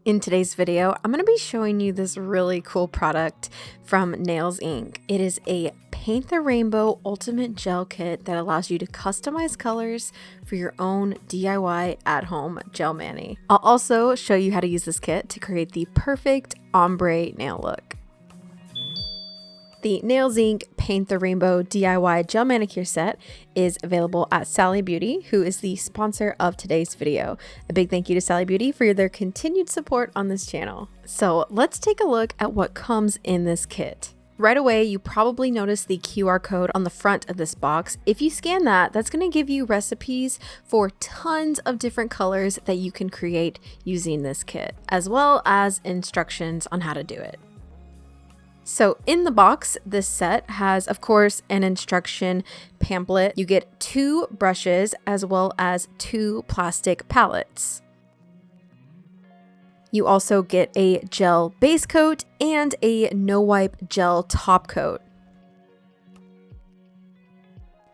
In today's video, I'm going to be showing you this really cool product from Nails Inc. It is a Paint the Rainbow Ultimate Gel Kit that allows you to customize colors for your own DIY at-home gel mani. I'll also show you how to use this kit to create the perfect ombre nail look. The Nails Inc. Paint the Rainbow DIY Gel Manicure Set is available at Sally Beauty, who is the sponsor of today's video. A big thank you to Sally Beauty for their continued support on this channel. So let's take a look at what comes in this kit. Right away, you probably notice the QR code on the front of this box. If you scan that, that's going to give you recipes for tons of different colors that you can create using this kit, as well as instructions on how to do it. So in the box, this set has, of course, an instruction pamphlet. You get 2 brushes as well as 2 plastic palettes. You also get a gel base coat and a no-wipe gel top coat.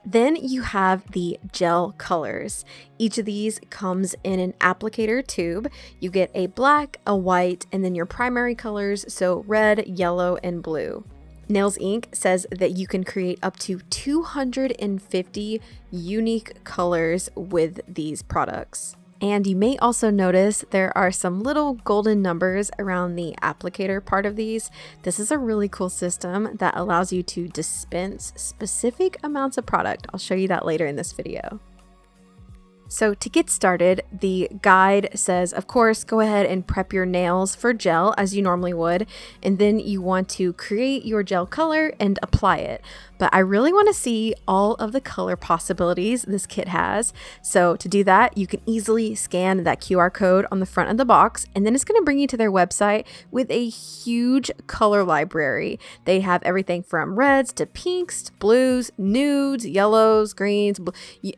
Then you have the gel colors. Each of these comes in an applicator tube. You get a black, a white, and then your primary colors, so red, yellow, and blue. Nails Inc. says that you can create up to 250 unique colors with these products. And you may also notice there are some little golden numbers around the applicator part of these. This is a really cool system that allows you to dispense specific amounts of product. I'll show you that later in this video. So to get started, the guide says, of course, go ahead and prep your nails for gel as you normally would, and then you want to create your gel color and apply it. But I really want to see all of the color possibilities this kit has. So to do that, you can easily scan that QR code on the front of the box, and then it's going to bring you to their website with a huge color library. They have everything from reds to pinks, to blues, nudes, yellows, greens,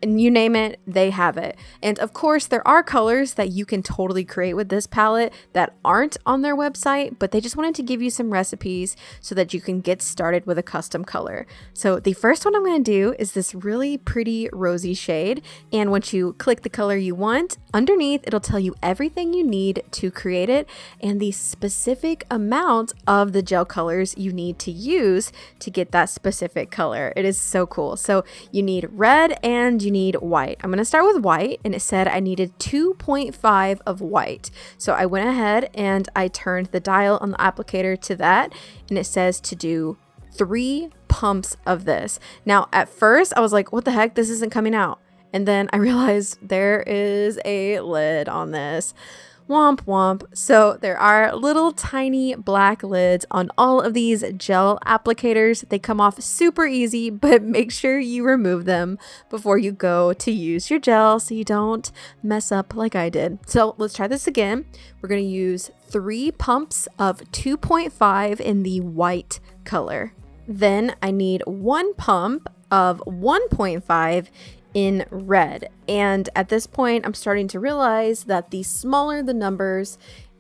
and you name it, they have it. And of course, there are colors that you can totally create with this palette that aren't on their website, but they just wanted to give you some recipes so that you can get started with a custom color. So the first one I'm going to do is this really pretty rosy shade. And once you click the color you want, underneath it'll tell you everything you need to create it and the specific amount of the gel colors you need to use to get that specific color. It is so cool. So you need red and you need white. I'm going to start with white, and it said I needed 2.5 of white. So I went ahead and I turned the dial on the applicator to that, and it says to do 3 pumps of this. Now, at first I was like, what the heck? This isn't coming out. And then I realized there is a lid on this. Womp womp. So there are little tiny black lids on all of these gel applicators. They come off super easy, but make sure you remove them before you go to use your gel so you don't mess up like I did. So let's try this again. We're going to use 3 pumps of 2.5 in the white color. Then I need 1 pump of 1.5 in red. And at this point, I'm starting to realize that the smaller the numbers,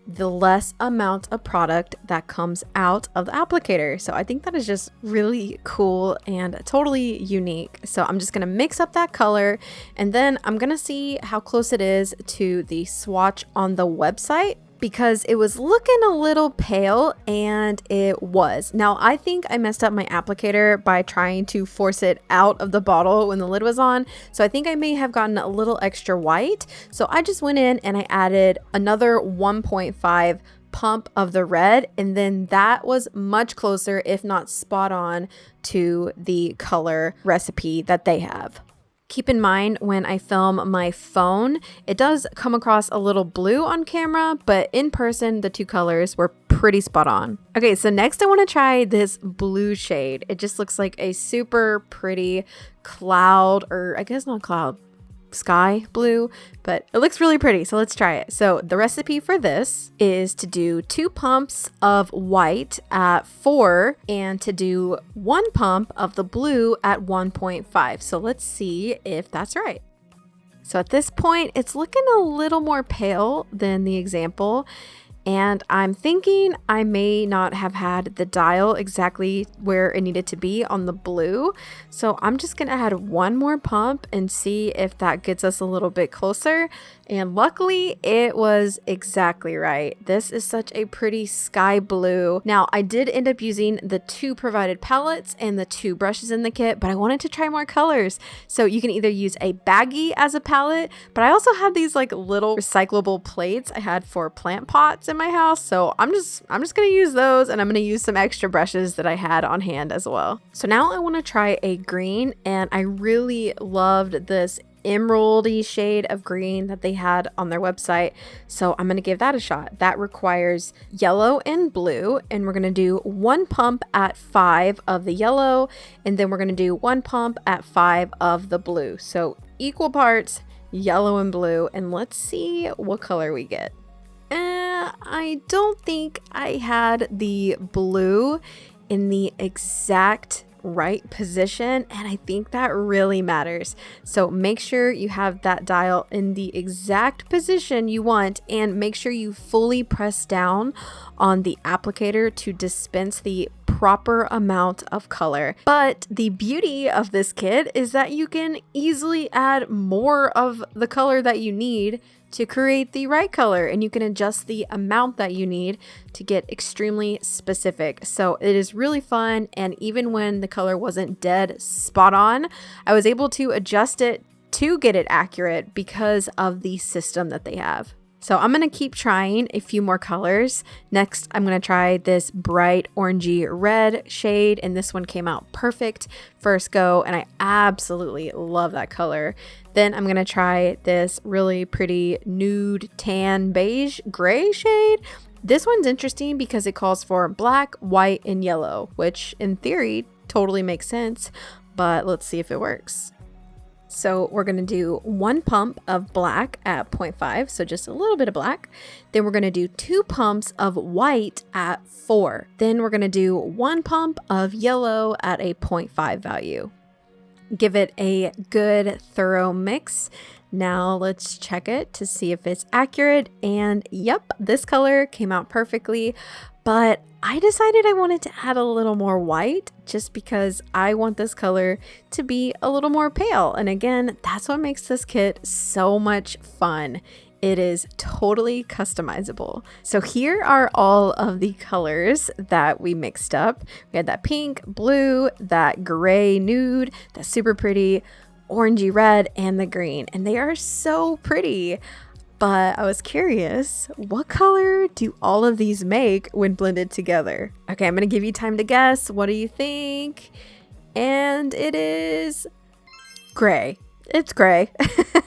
the less amount of product that comes out of the applicator. So I think that is just really cool and totally unique. So I'm just going to mix up that color, and then I'm going to see how close it is to the swatch on the website, because it was looking a little pale, and it was. Now, I think I messed up my applicator by trying to force it out of the bottle when the lid was on. So I think I may have gotten a little extra white. So I just went in and I added another 1.5 pump of the red, and then that was much closer, if not spot on, to the color recipe that they have. Keep in mind, when I film my phone, it does come across a little blue on camera, but in person, the 2 colors were pretty spot on. Okay, so next I want to try this blue shade. It just looks like a super pretty cloud, or I guess not cloud, sky blue, but it looks really pretty. So let's try it. So the recipe for this is to do 2 pumps of white at 4 and to do 1 pump of the blue at 1.5. So let's see if that's right. So at this point, it's looking a little more pale than the example. And I'm thinking I may not have had the dial exactly where it needed to be on the blue. So I'm just gonna add one more pump and see if that gets us a little bit closer. And luckily it was exactly right. This is such a pretty sky blue. Now I did end up using the 2 provided palettes and the 2 brushes in the kit, but I wanted to try more colors. So you can either use a baggie as a palette, but I also had these like little recyclable plates I had for plant pots in my house. So I'm just gonna use those, and I'm gonna use some extra brushes that I had on hand as well. So now I want to try a green, and I really loved this emeraldy shade of green that they had on their website. So I'm going to give that a shot. That requires yellow and blue, and we're going to do 1 pump at 5 of the yellow, and then we're going to do 1 pump at 5 of the blue. So equal parts yellow and blue, and let's see what color we get. I don't think I had the blue in the exact right position, and I think that really matters. So make sure you have that dial in the exact position you want, and make sure you fully press down on the applicator to dispense the proper amount of color. But the beauty of this kit is that you can easily add more of the color that you need to create the right color, and you can adjust the amount that you need to get extremely specific. So it is really fun, and even when the color wasn't dead spot on, I was able to adjust it to get it accurate because of the system that they have. So I'm going to keep trying a few more colors. Next, I'm going to try this bright orangey red shade, and this one came out perfect first go, and I absolutely love that color. Then I'm going to try this really pretty nude tan beige gray shade. This one's interesting because it calls for black, white, and yellow, which in theory totally makes sense, but let's see if it works. So we're going to do 1 pump of black at 0.5, so just a little bit of black. Then we're going to do 2 pumps of white at 4. Then we're going to do 1 pump of yellow at a 0.5 value. Give it a good thorough mix. Now let's check it to see if it's accurate. And yep, this color came out perfectly, but I decided I wanted to add a little more white just because I want this color to be a little more pale. And again, that's what makes this kit so much fun. It is totally customizable. So here are all of the colors that we mixed up. We had that pink, blue, that gray nude, that super pretty orangey red, and the green. And they are so pretty. But I was curious, what color do all of these make when blended together? Okay, I'm gonna give you time to guess. What do you think? And it is gray. It's gray.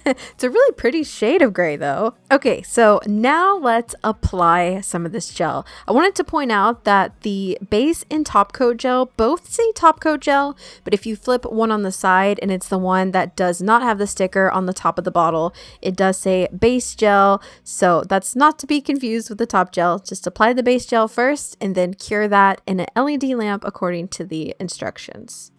It's a really pretty shade of gray though. Okay, so now let's apply some of this gel. I wanted to point out that the base and top coat gel both say top coat gel, but if you flip one on the side and it's the one that does not have the sticker on the top of the bottle, it does say base gel. So that's not to be confused with the top gel. Just apply the base gel first and then cure that in an LED lamp according to the instructions.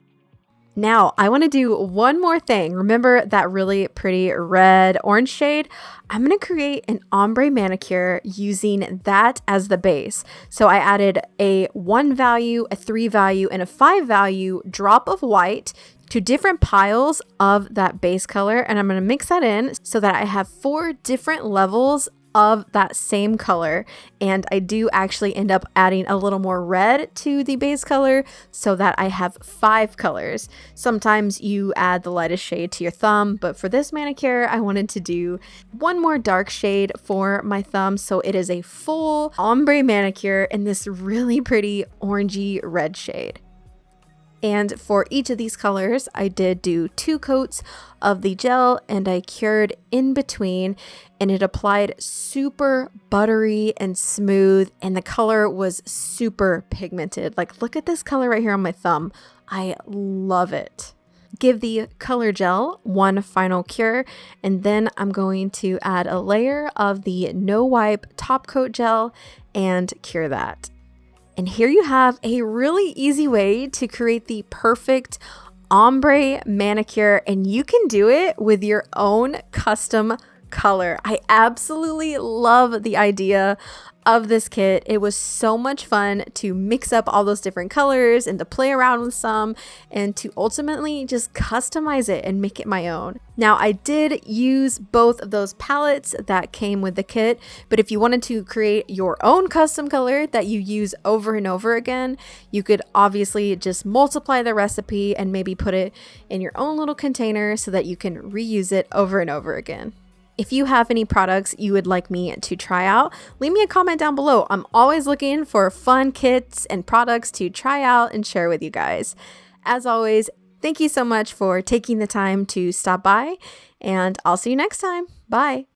Now, I want to do one more thing. Remember that really pretty red orange shade? I'm going to create an ombre manicure using that as the base. So I added a 1 value, a 3 value, and a 5 value drop of white to different piles of that base color. And I'm going to mix that in so that I have 4 different levels of that same color, and I do actually end up adding a little more red to the base color so that I have 5 colors. Sometimes you add the lightest shade to your thumb, but for this manicure I wanted to do one more dark shade for my thumb, so it is a full ombre manicure in this really pretty orangey red shade. And for each of these colors, I did do 2 coats of the gel and I cured in between, and it applied super buttery and smooth, and the color was super pigmented. Like, look at this color right here on my thumb. I love it. Give the color gel one final cure, and then I'm going to add a layer of the no wipe top coat gel and cure that. And here you have a really easy way to create the perfect ombre manicure, and you can do it with your own custom color. I absolutely love the idea of this kit. It was so much fun to mix up all those different colors and to play around with some and to ultimately just customize it and make it my own. Now, I did use both of those palettes that came with the kit, but if you wanted to create your own custom color that you use over and over again, you could obviously just multiply the recipe and maybe put it in your own little container so that you can reuse it over and over again. If you have any products you would like me to try out, leave me a comment down below. I'm always looking for fun kits and products to try out and share with you guys. As always, thank you so much for taking the time to stop by, and I'll see you next time. Bye.